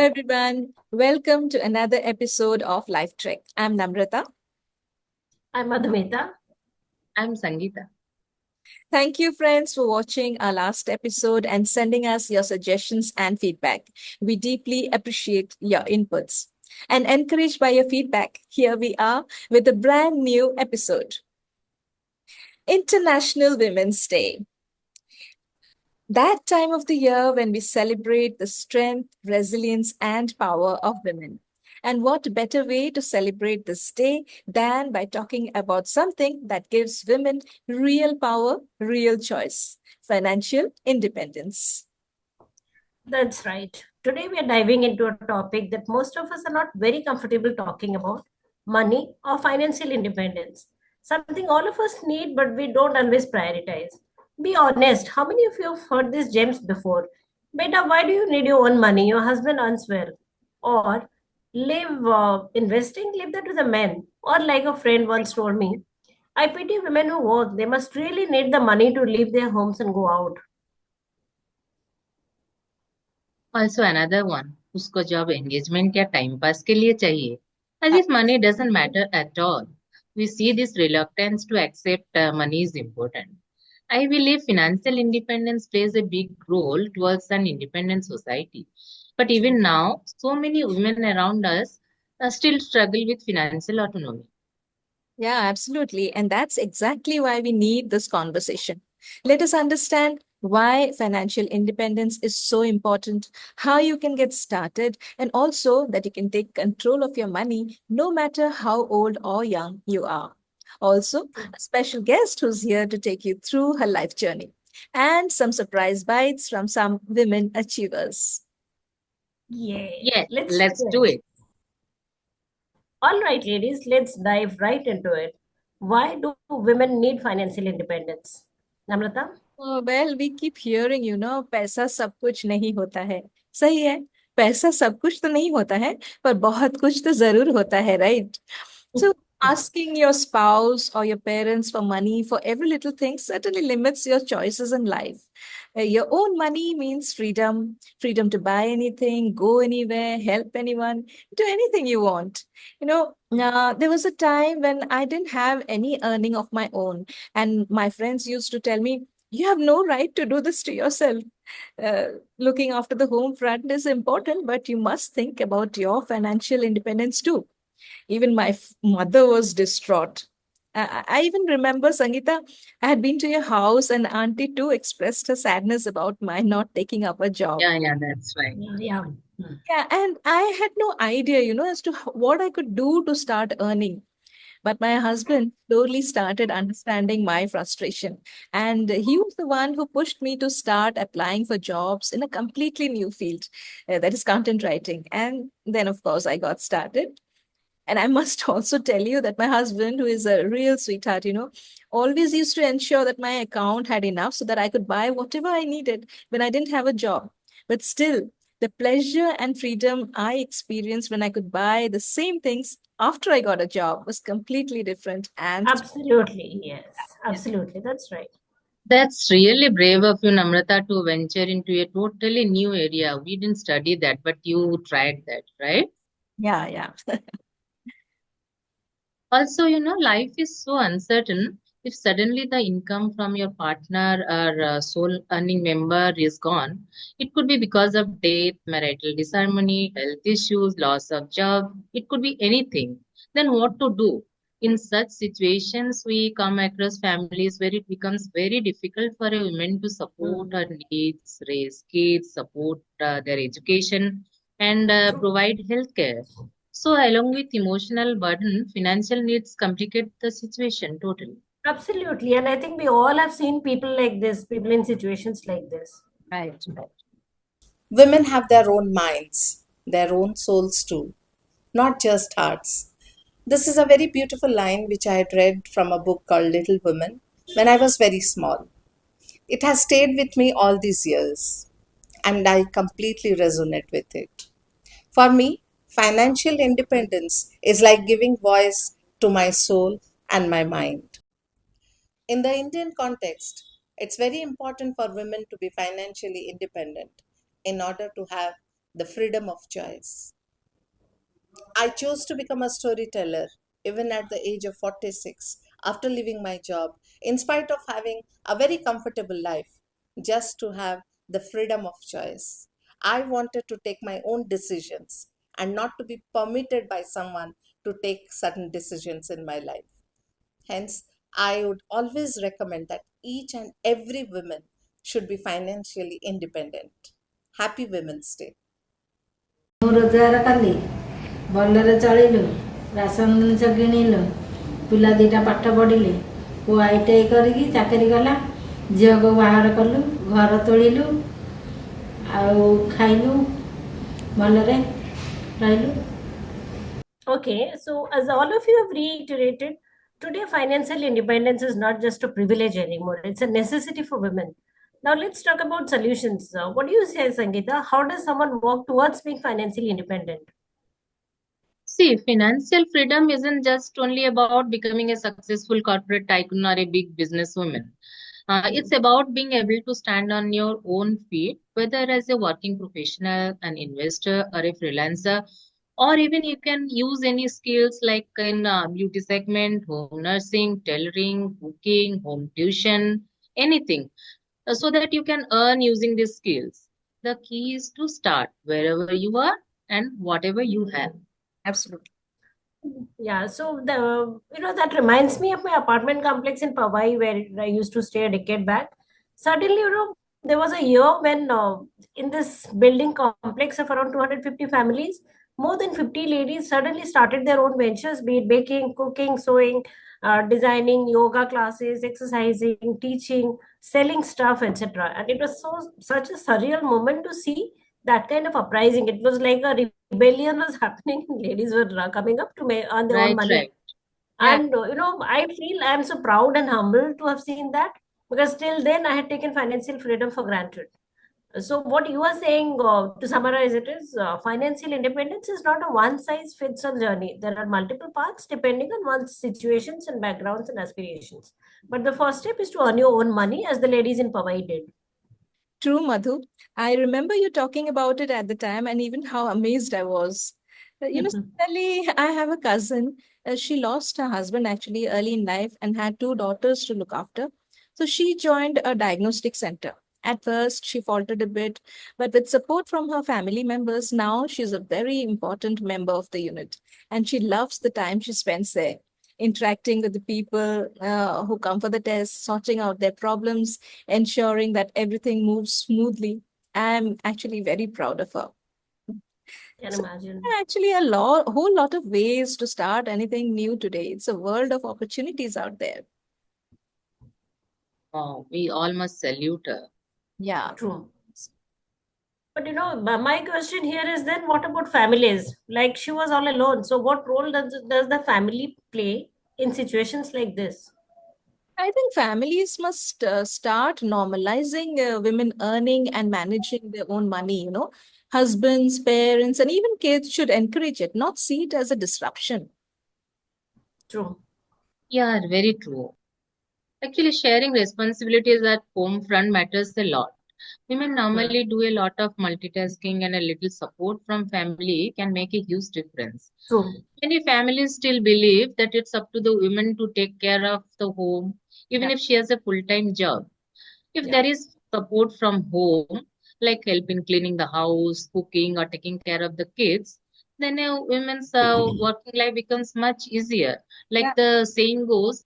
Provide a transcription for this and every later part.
everyone. Welcome to another episode of Life Trek. I'm Namrata. I'm Madhumita. I'm Sangeeta. Thank you, friends, for watching our last episode and sending us your suggestions and feedback. We deeply appreciate your inputs. And encouraged by your feedback, here we are with a brand new episode International Women's Day. That time of the year when we celebrate the strength, resilience, and power of women. And what better way to celebrate this day than by talking about something that gives women real power, real choice, financial independence. That's right. Today we are diving into a topic that most of us are not very comfortable talking about money or financial independence. Something all of us need, but we don't always prioritize. Be honest, how many of you have heard these gems before? Beta, why do you need your own money? Your husband earns well. Or leave that to the men. Or like a friend once told me, I pity women who work. They must really need the money to leave their homes and go out. Also another one, उसको job engagement या time pass के लिए चाहिए. As if money doesn't matter at all. We see this reluctance to accept money is important. I believe financial independence plays a big role towards an independent society. But even now, so many women around us still struggle with financial autonomy. Yeah, absolutely. And that's exactly why we need this conversation. Let us understand why financial independence is so important, how you can get started, and also that you can take control of your money no matter how old or young you are. Also, a special guest who's here to take you through her life journey and some surprise bites from some women achievers. Yeah, Yes, let's do let's do it. it. All right, ladies, let's dive right into it. Why do women need financial independence? Namrata? Well we keep hearing पैसा सब कुछ नहीं होता है. सही है. पैसा सब कुछ तो नहीं होता है, पर बहुत कुछ तो जरूर होता है, right? So asking your spouse or your parents for money for every little thing certainly limits your choices in life. Your own money means freedom, freedom to buy anything, go anywhere, help anyone, do anything you want. There was a time when I didn't have any earning of my own, and my friends used to tell me, "You have no right to do this to yourself. Uh, Looking after the home front is important, but you must think about your financial independence too." Even my mother was distraught. I even remember, Sangeeta, I had been to your house and Auntie too expressed her sadness about my not taking up a job. Yeah, that's right. Yeah, yeah. Yeah, and I had no idea, as to what I could do to start earning. But my husband slowly started understanding my frustration. And he was the one who pushed me to start applying for jobs in a completely new field, that is content writing. And then, of course, I got started. And I must also tell you that my husband, who is a real sweetheart, always used to ensure that my account had enough so that I could buy whatever I needed when I didn't have a job. But still, the pleasure and freedom I experienced when I could buy the same things after I got a job was completely different. And Absolutely, yes. yeah. Absolutely, that's right. That's really brave of you, Namrata, to venture into a totally new area. We didn't study that, but you tried that, right? Yeah, yeah. Also, life is so uncertain. If suddenly the income from your partner or sole earning member is gone, it could be because of death, marital disharmony, health issues, loss of job. It could be anything. Then what to do? In such situations, we come across families where it becomes very difficult for a woman to support Mm, her needs, raise kids, support their education, and true. provide healthcare. So, along with emotional burden, financial needs complicate the situation totally. Absolutely. And I think we all have seen people like this, people in situations like this. Right, right. Women have their own minds, their own souls too, not just hearts. This is a very beautiful line which I had read from a book called Little Women when I was very small. It has stayed with me all these years, and I completely resonate with it. For me, financial independence is like giving voice to my soul and my mind. In the Indian context, it's very important for women to be financially independent in order to have the freedom of choice. I chose to become a storyteller even at the age of 46 after leaving my job, in spite of having a very comfortable life, just to have the freedom of choice. I wanted to take my own decisions and not to be permitted by someone to take certain decisions in my life. Hence, I would always recommend that each and every woman should be financially independent. Happy Women's Day. ମୁଁ ରୋଜଗାର କଲି, ଭଲରେ ଚଳିଲୁ, ration ଜିନିଷ କିଣିଲୁ, ପିଲା ଦୁଇଟା ପାଠ ପଢ଼ିଲେ, ପୁଅ ITI କରିକି ଚାକିରି କଲା, ଝିଅକୁ ବାହାଘର କଲୁ, ଘର ତୋଳିଲୁ, ଆଉ ଖାଇଲୁ, ଭଲରେ ରହିଲୁ। Okay, so as all of you have reiterated, today financial independence is not just a privilege anymore, it's a necessity for women. Now let's talk about solutions. What do you say, Sangeeta? How does someone walk towards being financially independent? See, financial freedom isn't just only about becoming a successful corporate tycoon or a big businesswoman. It's about being able to stand on your own feet, whether as a working professional, an investor, or a freelancer, or even you can use any skills like in beauty segment, home nursing, tailoring, cooking, home tuition, anything, so that you can earn using these skills. The key is to start wherever you are and whatever you have. Absolutely. Yeah, so that reminds me of my apartment complex in Powai where I used to stay a decade back. Suddenly, there was a year when in this building complex of around 250 families, more than 50 ladies suddenly started their own ventures, be it baking, cooking, sewing, designing, yoga classes, exercising, teaching, selling stuff, etc. And it was such a surreal moment to see that kind of uprising. It was like a rebellion was happening. Ladies were coming up to earn their own Right, money. right. Yeah. And I feel I'm so proud and humbled to have seen that, because till then I had taken financial freedom for granted. So what you are saying, to summarize it, is financial independence is not a one size fits all journey. There are multiple paths depending on one's situations and backgrounds and aspirations. But the first step is to earn your own money, as the ladies in Powai did. True, Madhu. I remember you talking about it at the time and even how amazed I was. Similarly, I have a cousin. She lost her husband actually early in life and had two daughters to look after. So she joined a diagnostic center. At first, she faltered a bit, but with support from her family members, now she's a very important member of the unit. And she loves the time she spends there, interacting with the people who come for the test, sorting out their problems, ensuring that everything moves smoothly. I'm actually very proud of her. Can So there imagine. are actually whole lot of ways to start anything new today. It's a world of opportunities out there. Wow, we all must salute her. Yeah. True. But my question here is, then what about families? Like, she was all alone. So what role does the family play in situations like this? I think families must start normalizing women earning and managing their own money. Husbands, parents, and even kids should encourage it, not see it as a disruption. True. Yeah, very true. Actually, sharing responsibilities at home front matters a lot. Women Hmm. normally do a lot of multitasking, and a little support from family can make a huge difference. True. Many families still believe that it's up to the woman to take care of the home, even Yeah. if she has a full-time job. If Yeah. there is support from home, like help in cleaning the house, cooking, or taking care of the kids, then a women's working life becomes much easier. Yeah. Like the saying goes,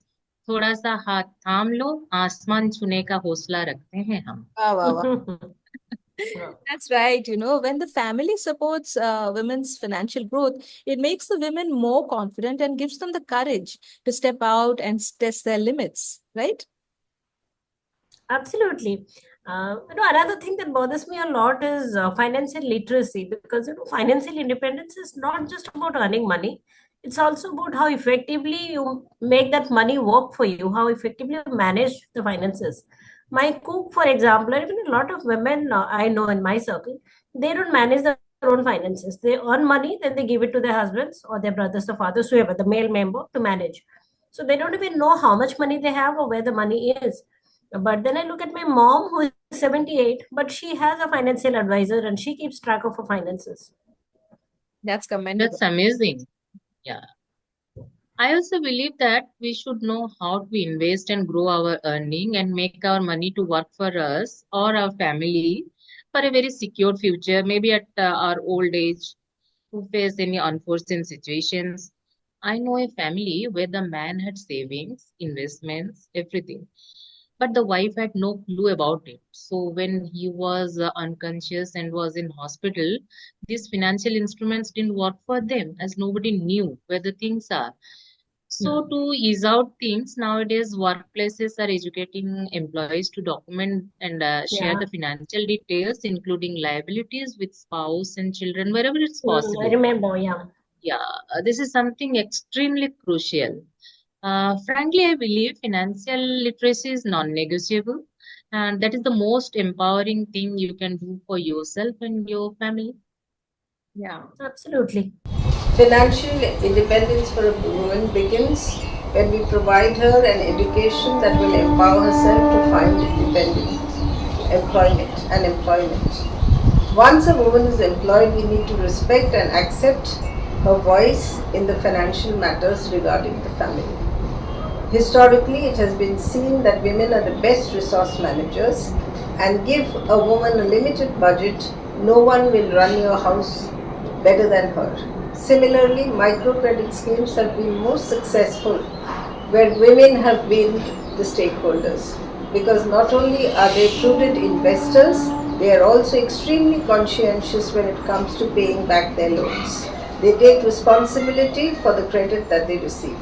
थोड़ा सा हाथ थाम लो, आसमान छूने का हौसला रखते हैं हम. Wow, wow, wow. Yeah. That's right. When the family supports women's financial growth, it makes the women more confident and gives them the courage to step out and test their limits, right? Absolutely. Another thing that bothers me a lot is financial literacy, because financial independence is not just about earning money. It's also about how effectively you make that money work for you, how effectively you manage the finances. My cook, for example, or even a lot of women I know in my circle, they don't manage their own finances. They earn money, then they give it to their husbands or their brothers or fathers, whoever, the male member, to manage. So they don't even know how much money they have or where the money is. But then I look at my mom, who is 78, but she has a financial advisor and she keeps track of her finances. That's commendable. That's amazing. Yeah. I also believe that we should know how to invest and grow our earning and make our money to work for us or our family for a very secure future, maybe at our old age, to face any unforeseen situations. I know a family where the man had savings, investments, everything, but the wife had no clue about it. So when he was unconscious and was in hospital, these financial instruments didn't work for them as nobody knew where the things are. So to ease out things, nowadays workplaces are educating employees to document and share Yeah. the financial details, including liabilities with spouse and children, wherever it's I possible. remember, yeah. Yeah, this is something extremely crucial. Frankly, I believe financial literacy is non-negotiable, and that is the most empowering thing you can do for yourself and your family. Yeah. Absolutely. Financial independence for a woman begins when we provide her an education that will empower herself to find employment. Once a woman is employed, we need to respect and accept her voice in the financial matters regarding the family. Historically, it has been seen that women are the best resource managers, and give a woman a limited budget, no one will run your house better than her. Similarly, microcredit schemes have been most successful where women have been the stakeholders, because not only are they prudent investors, they are also extremely conscientious when it comes to paying back their loans. They take responsibility for the credit that they receive.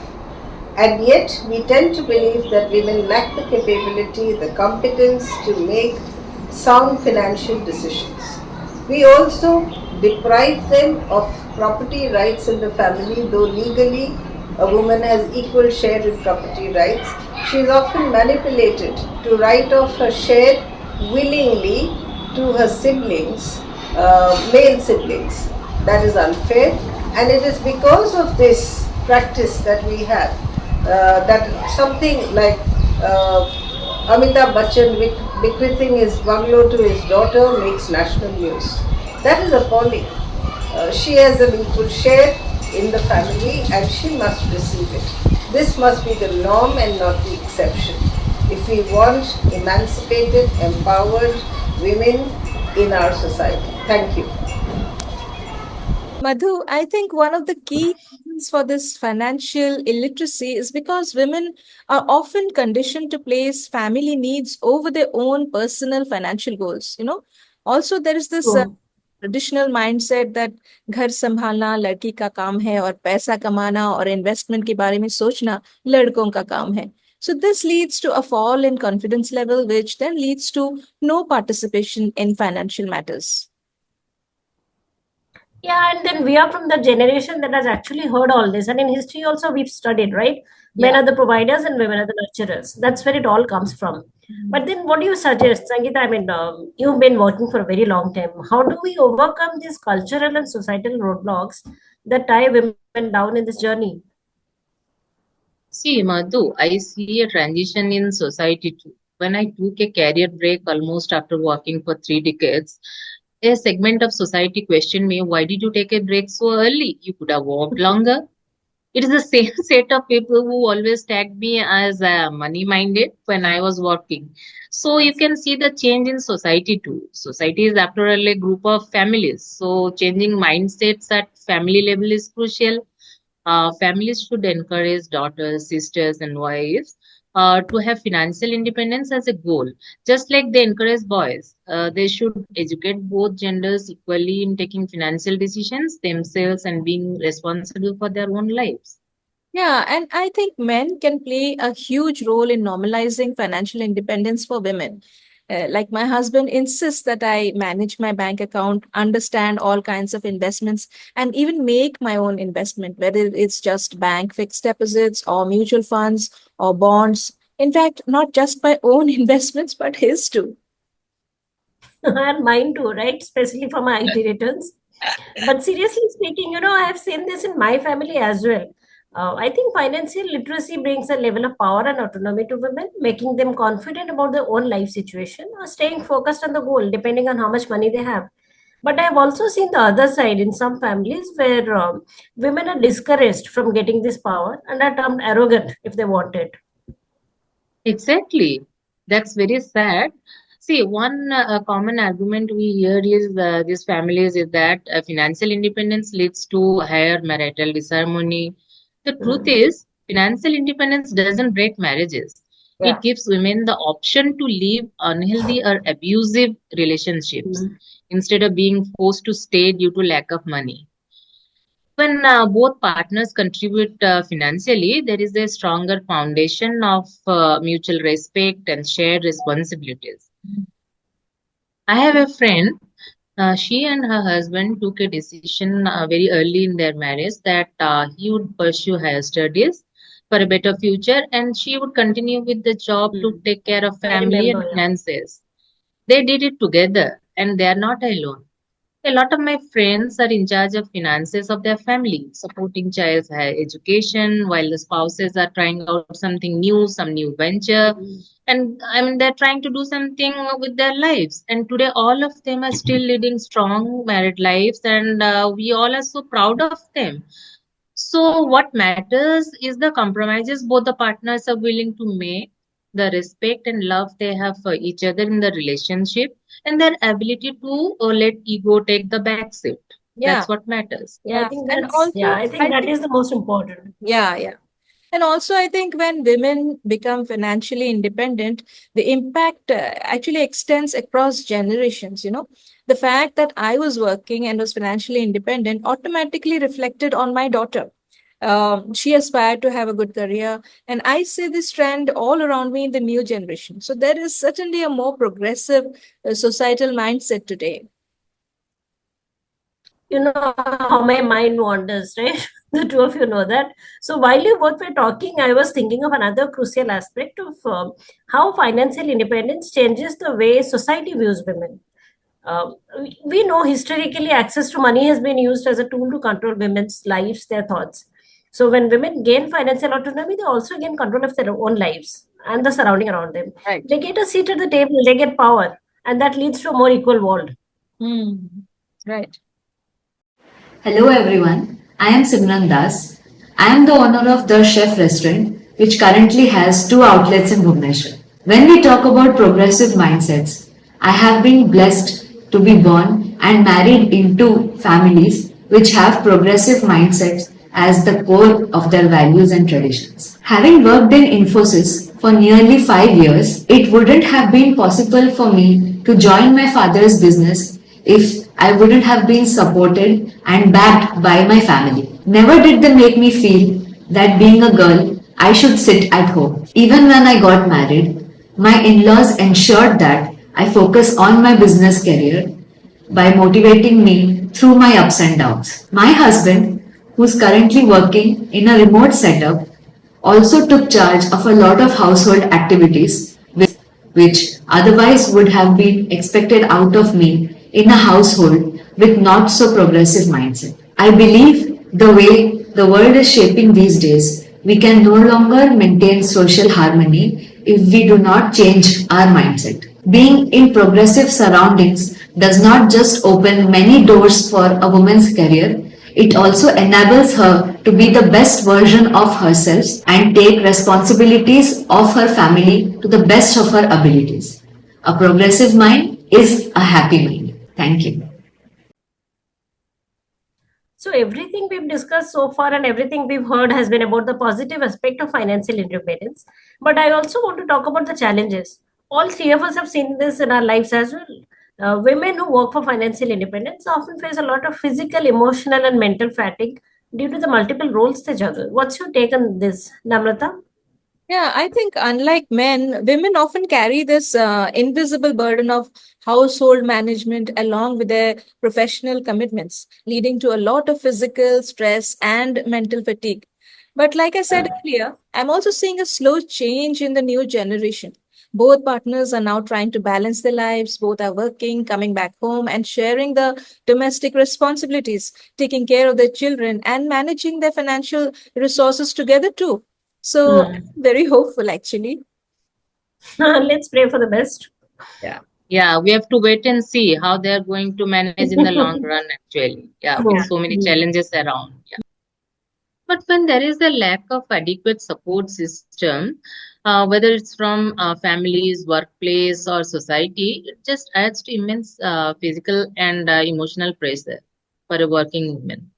And yet, we tend to believe that women lack the capability, the competence to make sound financial decisions. We also deprive them of property rights in the family, though legally a woman has equal share in property rights. She is often manipulated to write off her share willingly to her siblings, male siblings. That is unfair, and it is because of this practice that we have that something like Amitabh Bachchan bequeathing his bungalow to his daughter makes national news. That is appalling. She has an equal share in the family and she must receive it. This must be the norm and not the exception if we want emancipated, empowered women in our society. Thank you. Madhu, I think one of the key reasons for this financial illiteracy is because women are often conditioned to place family needs over their own personal financial goals. Also, there is this True. traditional mindset that घर संभालना लड़की का काम है और पैसा कमाना और इन्वेस्टमेंट के बारे में सोचना लड़कों का काम है. So this leads to a fall in confidence level, which then leads to no participation in financial matters. Yeah, and then we are from the generation that has actually heard all this. And in history also we've studied, right? Men Yeah. are the providers and women are the nurturers. That's where it all comes from. But then what do you suggest, Sangeeta? I mean, you've been working for a very long time. How do we overcome these cultural and societal roadblocks that tie women down in this journey? See, Madhu, I see a transition in society too. When I took a career break almost after working for 3 decades, a segment of society questioned me, why did you take a break so early? You could have worked longer. It is the same set of people who always tagged me as money minded when I was working. So you can see the change in society too. Society is, after all, a group of families. So changing mindsets at family level is crucial. Families should encourage daughters, sisters, and wives to have financial independence as a goal, just like they encourage boys. They should educate both genders equally in taking financial decisions themselves and being responsible for their own lives. Yeah, and I think men can play a huge role in normalizing financial independence for women. Like my husband insists that I manage my bank account, understand all kinds of investments, and even make my own investment, whether it's just bank fixed deposits or mutual funds or bonds. In fact, not just my own investments, but his too. And mine too, right? Especially for my IT returns. But seriously speaking, I have seen this in my family as well. I think financial literacy brings a level of power and autonomy to women, making them confident about their own life situation or staying focused on the goal, depending on how much money they have. But I have also seen the other side in some families where women are discouraged from getting this power and are termed arrogant if they want it. Exactly. That's very sad. See, one common argument we hear is these families is that financial independence leads to higher marital disharmony. The truth Mm. is, financial independence doesn't break marriages. It Yeah. gives women the option to leave unhealthy or abusive relationships Mm. instead of being forced to stay due to lack of money. When both partners contribute financially, there is a stronger foundation of mutual respect and shared responsibilities. I have a friend, she and her husband took a decision very early in their marriage that he would pursue higher studies for a better future and she would continue with the job to Mm. take care of I family and remember, yeah. finances. They did it together and they are not alone. A lot of my friends are in charge of finances of their family, supporting child's higher education while the spouses are trying out something new, some new venture. Mm. And I mean, they're trying to do something with their lives. And today, all of them are still leading strong married lives, and we all are so proud of them. So, what matters is the compromises both the partners are willing to make, the respect and love they have for each other in the relationship, and their ability to let ego take the back seat. That's Yeah, what matters. Yeah, yeah. And I also, think I that think, is the most important. yeah, yeah. And also, I think when women become financially independent, the impact actually extends across generations. The fact that I was working and was financially independent automatically reflected on my daughter. She aspired to have a good career, and I see this trend all around me in the new generation. So there is certainly a more progressive societal mindset today. You know how my mind wanders, right? The two of you know that. So while you both were talking, I was thinking of another crucial aspect of how financial independence changes the way society views women. We know historically access to money has been used as a tool to control women's lives, their thoughts. So when women gain financial autonomy, they also gain control of their own lives and the surrounding around them. Right. They get a seat at the table, they get power, and that leads to a more equal world. Hmm. Right. Hello everyone, I am Simran Das. I am the owner of The Chef restaurant, which currently has two outlets in Bhubaneswar. When we talk about progressive mindsets, I have been blessed to be born and married into families which have progressive mindsets as the core of their values and traditions. Having worked in Infosys for nearly 5 years, it wouldn't have been possible for me to join my father's business if I wouldn't have been supported and backed by my family. Never did they make me feel that being a girl, I should sit at home. Even when I got married, my in laws ensured that I focus on my business career by motivating me through my ups and downs. My husband, who's currently working in a remote setup, also took charge of a lot of household activities which otherwise would have been expected out of me in a household with not so progressive mindset. I believe the way the world is shaping these days, we can no longer maintain social harmony if we do not change our mindset. Being in progressive surroundings does not just open many doors for a woman's career, it also enables her to be the best version of herself and take responsibilities of her family to the best of her abilities. A progressive mind is a happy mind. Thank you. So everything we've discussed so far and everything we've heard has been about the positive aspect of financial independence. But I also want to talk about the challenges. All three of us have seen this in our lives as well. Women who work for financial independence often face a lot of physical, emotional, and mental fatigue due to the multiple roles they juggle. What's your take on this, Namrata? Yeah, I think unlike men, women often carry this invisible burden of household management along with their professional commitments, leading to a lot of physical stress and mental fatigue. But like I said earlier, I'm also seeing a slow change in the new generation. Both partners are now trying to balance their lives. Both are working, coming back home, and sharing the domestic responsibilities, taking care of their children, and managing their financial resources together too. So, Hmm. very hopeful actually. Let's pray for the best. Yeah. Yeah, we have to wait and see how they are going to manage in the long run, actually. Yeah, with True. so many Hmm. challenges around. Yeah. But when there is a lack of adequate support system, whether it's from families, workplace, or society, it just adds to immense physical and emotional pressure for a working woman.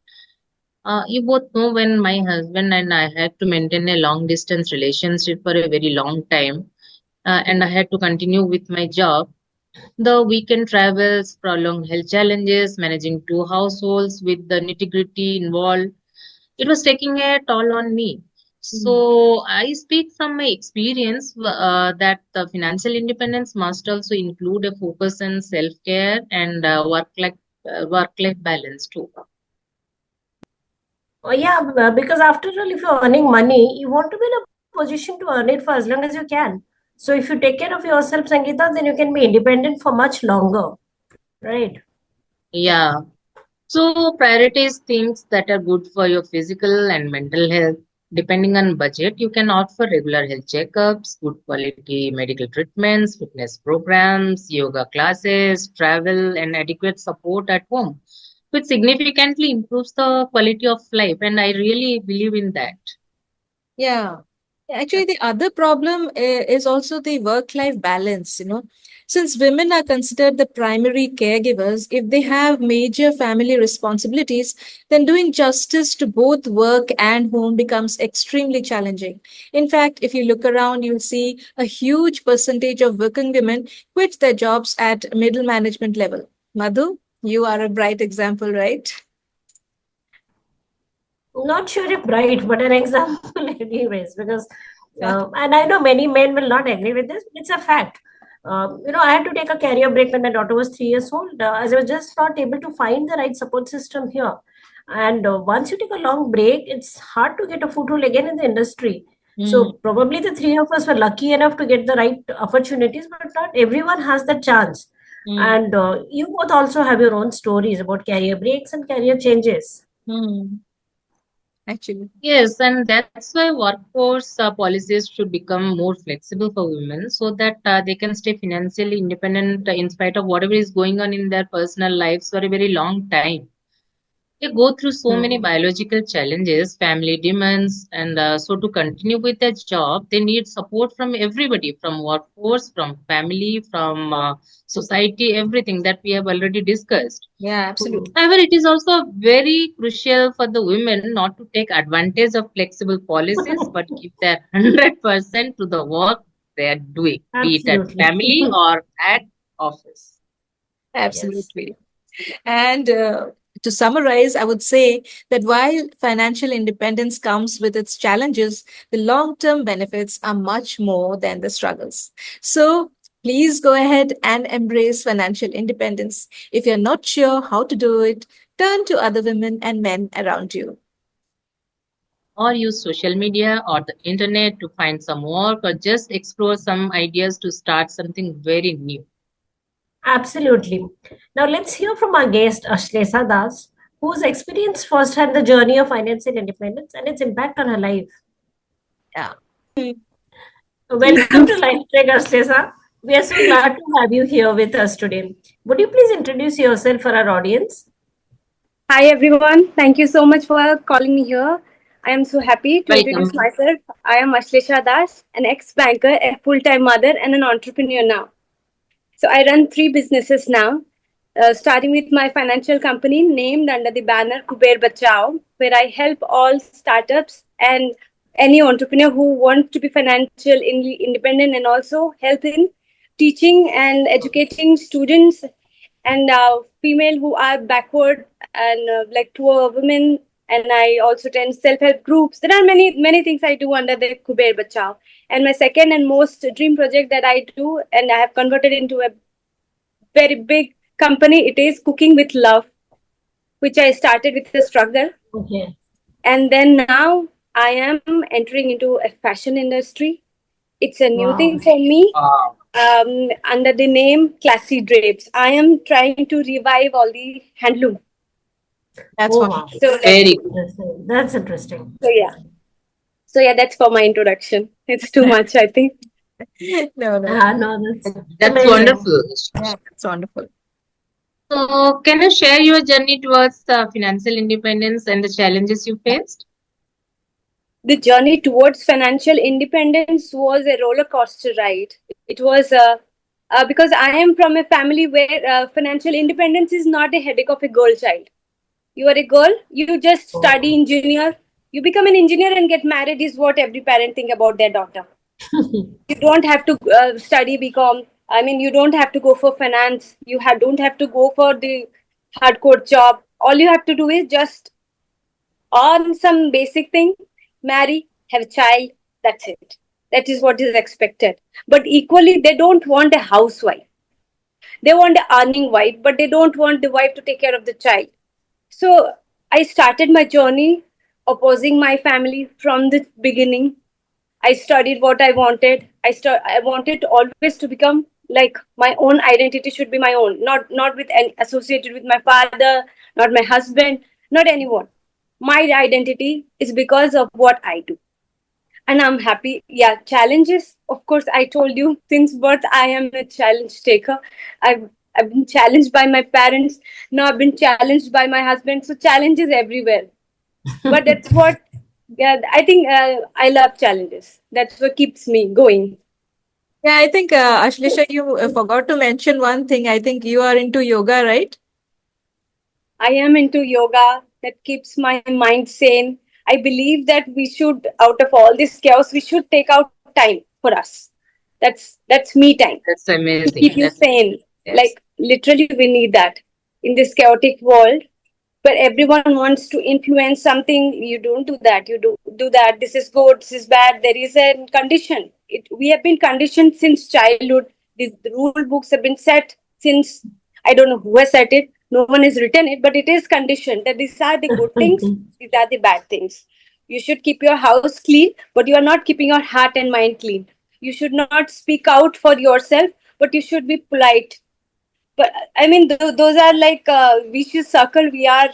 You both know when my husband and I had to maintain a long distance relationship for a very long time, and I had to continue with my job. The weekend travels, prolonged health challenges, managing two households with the nitty gritty involved, it was taking a toll on me. So I speak from my experience that the financial independence must also include a focus on self care and work life balance too. Oh, yeah, because after all, if you're earning money, you want to be in a position to earn it for as long as you can. So if you take care of yourself, Sangeeta, then you can be independent for much longer, right? Yeah. So prioritize things that are good for your physical and mental health. Depending on budget, you can opt for regular health checkups, good quality medical treatments, fitness programs, yoga classes, travel, and adequate support at home, which significantly improves the quality of life. And I really believe in that. Yeah. Actually, the other problem is also the work-life balance, Since women are considered the primary caregivers, if they have major family responsibilities, then doing justice to both work and home becomes extremely challenging. In fact, if you look around, you'll see a huge percentage of working women quit their jobs at middle management level. Madhu, you are a bright example, right? Not sure if right, but an example, anyways, because, Yeah. and I know many men will not agree with this, but it's a fact. I had to take a career break when my daughter was 3 years old, as I was just not able to find the right support system here. And once you take a long break, it's hard to get a foothold again in the industry. Mm, So probably the three of us were lucky enough to get the right opportunities, but not everyone has the chance. mm, And you both also have your own stories about career breaks and career changes. mm. Actually. Yes, and that's why workforce policies should become more flexible for women so that they can stay financially independent in spite of whatever is going on in their personal lives for a very long time. They go through so many Hmm. biological challenges, family demands, and so to continue with their job, they need support from everybody, from workforce, from family, from society, everything that we have already discussed. Yeah, Hmm. absolutely. However, it is also very crucial for the women not to take advantage of flexible policies, but give their 100% to the work they are doing, be it at Absolutely. family or at office. Yes. Absolutely. And to summarize, I would say that while financial independence comes with its challenges, the long term benefits are much more than the struggles. So please go ahead and embrace financial independence. If you're not sure how to do it, turn to other women and men around you. Or use social media or the internet to find some work or just explore some ideas to start something very new. Absolutely. Now let's hear from our guest, Ashlesa Das, who's experienced firsthand the journey of financial independence and its impact on her life. Yeah. Welcome to Life Check, Ashlesa. We are so glad to have you here with us today. Would you please introduce yourself for our audience? Hi everyone, thank you so much for calling me here. I am so happy to introduce Welcome. myself. I am Ashlesha Das, an ex-banker, a full-time mother, and an entrepreneur now. So I run three businesses now, starting with my financial company named under the banner Kuber Bachao, where I help all startups and any entrepreneur who wants to be financial independent and also help in teaching and educating students and female who are backward and like poor women. And I also attend self-help groups. There are many things I do under the Kuber Bachao. And my second and most dream project that I do, and I have converted into a very big company, it is Cooking with Love, which I started with a struggle. Okay. And then now I am entering into a fashion industry. It's a new Wow. thing for me. Wow. Under the name Classy Drapes, I am trying to revive all the handloom. That's Oh, wow. wonderful. So Very good. That's interesting. so yeah. So yeah, that's for my introduction. It's too much, I think. No, no. No, that's That's amazing. wonderful. Yeah, it's wonderful. So, can you share your journey towards financial independence and the challenges you faced? The journey towards financial independence was a roller coaster ride. It was because I am from a family where financial independence is not a headache of a girl child. You are a girl, you just study Oh. engineer, you become an engineer and get married is what every parent think about their daughter. You don't have to study BCom. I mean, you don't have to go for finance. Don't have to go for the hardcore job. All you have to do is just on some basic thing, marry, have a child. That's it. That is what is expected. But equally, they don't want a housewife. They want an earning wife, but they don't want the wife to take care of the child. So I started my journey opposing my family from the beginning. I studied what I wanted. I wanted always to become like my own identity should be my own, not with any associated with my father, not my husband, not anyone. My identity is because of what I do, and I'm happy. Yeah, challenges. Of course, I told you since birth I am a challenge taker. I've been challenged by my parents. Now I've been challenged by my husband. So challenges everywhere. But that's what. Yeah, I think I love challenges. That's what keeps me going. Yeah, I think, Ashlisha, you forgot to mention one thing. I think you are into yoga, right? I am into yoga that keeps my mind sane. I believe that we should, out of all this chaos, we should take out time for us. That's me time That's to amazing. keep you That's sane. yes. Like literally, we need that in this chaotic world where everyone wants to influence something. You don't do that. You do that. This is good. This is bad. There is a condition. We have been conditioned since childhood. The rule books have been set since, I don't know who has set it. No one has written it, but it is conditioned that these are the good things. These are the bad things. You should keep your house clean, but you are not keeping your heart and mind clean. You should not speak out for yourself, but you should be polite. But I mean, those are like vicious circle. I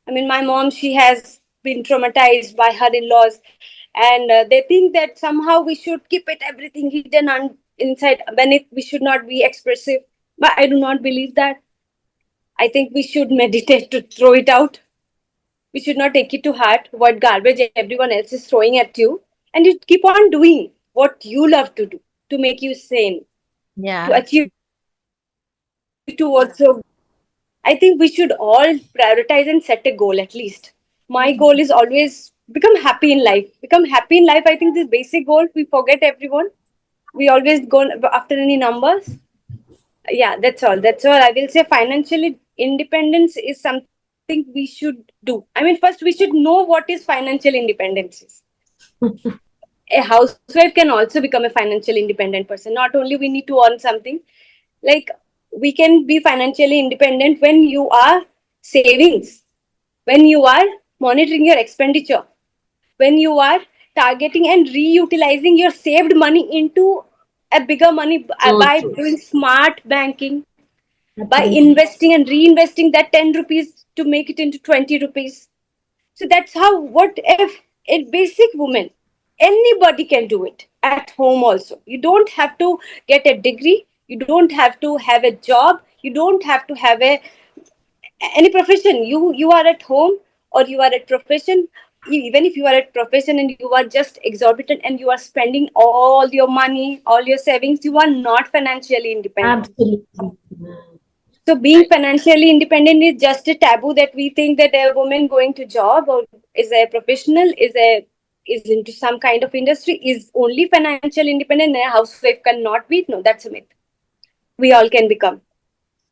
mean, my mom, she has been traumatized by her in-laws, and they think that somehow we should keep it everything hidden inside beneath. We should not be expressive. But I do not believe that. I think we should meditate to throw it out. We should not take it to heart what garbage everyone else is throwing at you, and you keep on doing what you love to do to make you sane, to Yeah. achieve towards your. I think we should all prioritize and set a goal at least. My goal is always become happy in life. Become happy in life. I think this basic goal, we forget everyone. We always go after any numbers. Yeah, that's all. That's all. I will say financially independence is something we should do. I mean, first we should know what is financial independence is. A housewife can also become a financial independent person. Not only we need to earn something, like we can be financially independent when you are savings, when you are monitoring your expenditure, when you are targeting and reutilizing your saved money into a bigger money So by true. doing smart banking, by Absolutely. investing and reinvesting that 10 rupees to make it into 20 rupees. So that's how, what if a basic woman, anybody can do it at home also. You don't have to get a degree, you don't have to have a job, you don't have to have a any profession. You are at home or you are at profession. Even if you are at profession and you are just exorbitant and you are spending all your money, all your savings, you are not financially independent. Absolutely. So being financially independent is just a taboo that we think that a woman going to job or is a professional, is into some kind of industry, is only financially independent and a housewife cannot be. No, that's a myth. We all can become.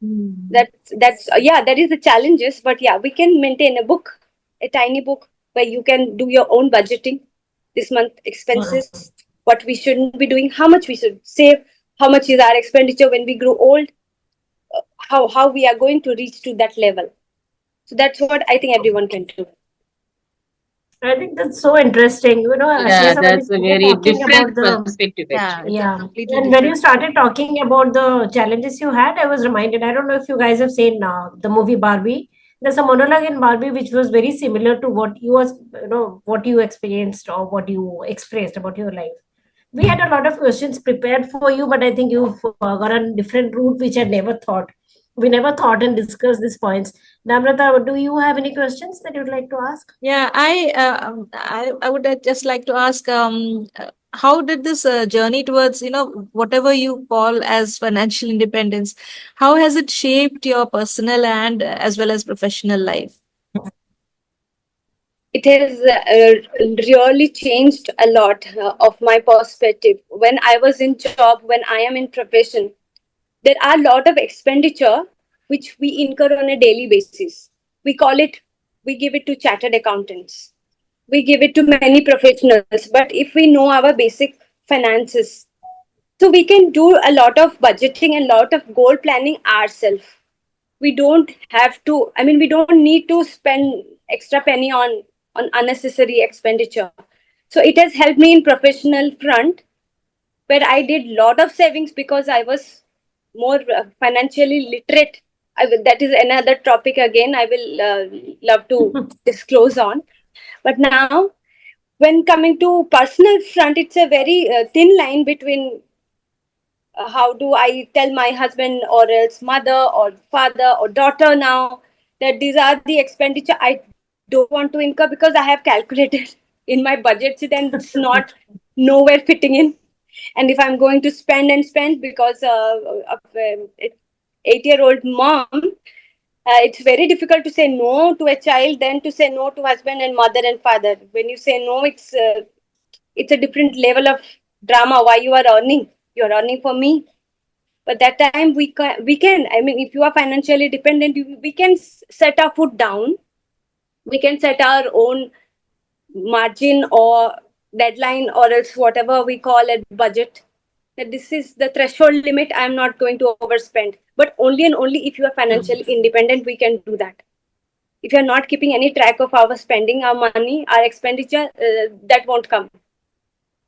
Hmm. That's yeah, that is the challenges, but yeah, we can maintain a book, a tiny book where you can do your own budgeting, this month expenses, what we shouldn't be doing, how much we should save, how much is our expenditure when we grow old, how we are going to reach to that level. So that's what I think everyone can do. I think that's so interesting. Yeah, Ashlesa, when you that's a started very talking about different the, perspective Yeah, actually. it's a yeah, completely and when you different. started talking about the challenges you had, I was reminded. I don't know if you guys have seen the movie Barbie. There's a monologue in Barbie which was very similar to what you experienced or what you expressed about your life. We had a lot of questions prepared for you, but I think you've gone on a different route which I never thought. We never thought and discussed these points. Namrata, do you have any questions that you'd like to ask? Yeah, I would just like to ask, how did this journey towards, whatever you call as financial independence, how has it shaped your personal and as well as professional life? It has really changed a lot of my perspective. When I was in job, when I am in profession, there are a lot of expenditure which we incur on a daily basis. We call it, we give it to chartered accountants, we give it to many professionals. But if we know our basic finances, so we can do a lot of budgeting and lot of goal planning ourselves. We don't have to, I mean, we don't need to spend extra penny on unnecessary expenditure. So it has helped me in professional front, where I did lot of savings because I was more financially literate. That is another topic again. I will love to disclose on. But now, when coming to personal front, it's a very thin line between how do I tell my husband or else mother or father or daughter now that these are the expenditure I don't want to incur because I have calculated in my budget sheet and it's not nowhere fitting in. And if I'm going to spend and spend because of 8-year-old mom, it's very difficult to say no to a child than to say no to husband and mother and father. When you say no, it's a different level of drama. Why you are earning? You are earning for me, but that time we can, I mean, if you are financially dependent, we can set our foot down. We can set our own margin or deadline or else whatever we call a budget, that this is the threshold limit, I am not going to overspend. But only and only if you are financially independent we can do that. If you are not keeping any track of our spending, our money, our expenditure, that won't come,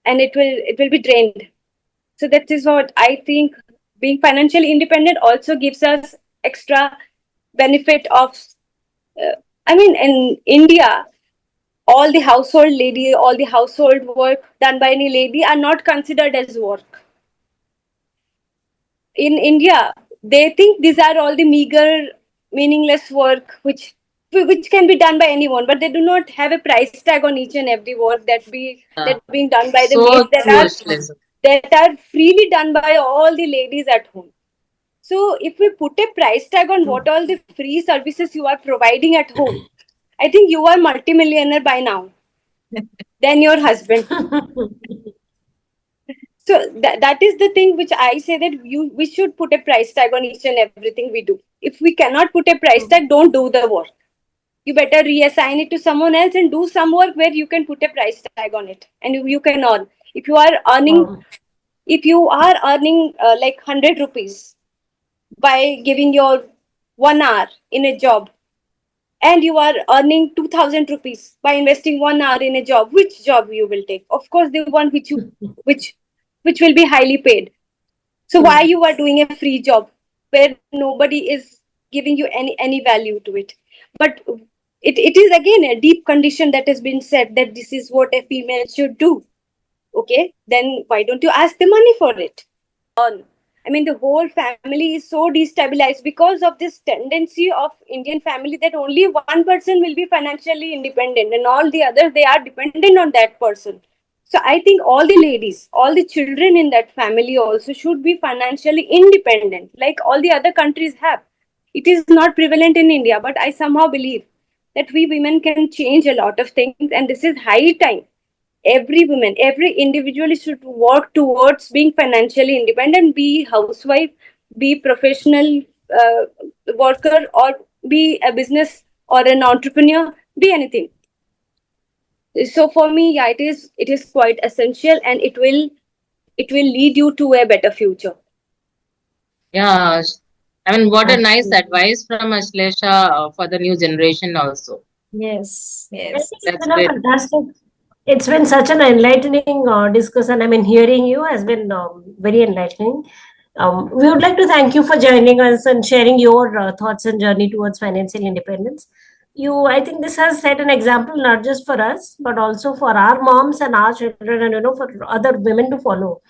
and it will be drained. So that is what I think. Being financially independent also gives us extra benefit of, uh, I mean, in India, all the household lady, all the household work done by any lady are not considered as work. In India, they think these are all the meager, meaningless work which can be done by anyone, but they do not have a price tag on each and every work Yeah, that being done by the so maids, true, Ashley. that are freely done by all the ladies at home. So if we put a price tag on what all the free services you are providing at home, I think you are multimillionaire by now than your husband. So that is the thing which I say, that we should put a price tag on each and everything we do. If we cannot put a price tag, don't do the work. You better reassign it to someone else and do some work where you can put a price tag on it and you can earn. If you are earning, Wow. if you are earning like 100 rupees by giving your 1 hour in a job, and you are earning 2000 rupees by investing 1 hour in a job, which job you will take? Of course the one which which will be highly paid. So why True. you are doing a free job where nobody is giving you any value to it? But it is again a deep condition that has been said that this is what a female should do. Okay, then why don't you ask the money for it? On. I mean, the whole family is so destabilized because of this tendency of Indian family that only one person will be financially independent and all the others, they are dependent on that person. So I think all the ladies, all the children in that family also should be financially independent, like all the other countries have. It is not prevalent in India, but I somehow believe that we women can change a lot of things, and this is high time every woman, every individual should work towards being financially independent, be housewife, be professional uh, worker, or be a business or an entrepreneur, be anything. So for me, yeah, it is quite essential, and it will lead you to a better future. Yeah, I mean, what a nice Absolutely. advice from Ashlesha for the new generation also. Yes, I yes. think it's That's been a great. fantastic. It's been such an enlightening discussion. I mean, hearing you has been very enlightening. We would like to thank you for joining us and sharing your thoughts and journey towards financial independence. I think this has set an example not just for us, but also for our moms and our children, and for other women to follow.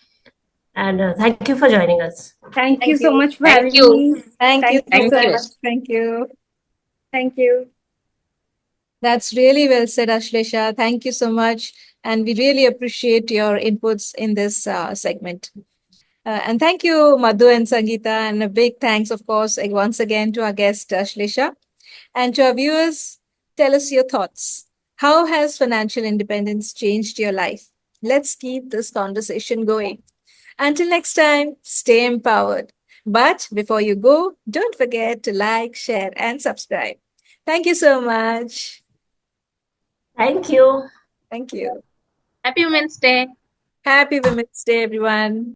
And thank you for joining us. Thank you Thank so you. much for Thank having you. me. Thank you Thank you so Thank so you. much. much. Thank you. Thank you. That's really well said, Ashlesha. Thank you so much. And we really appreciate your inputs in this segment. And thank you, Madhu and Sangeeta. And a big thanks, of course, once again to our guest, Ashlesha. And to our viewers, tell us your thoughts. How has financial independence changed your life? Let's keep this conversation going. Until next time, stay empowered. But before you go, don't forget to like, share, and subscribe. Thank you so much. Thank you. Thank you. Happy Women's Day. Happy Women's Day, everyone.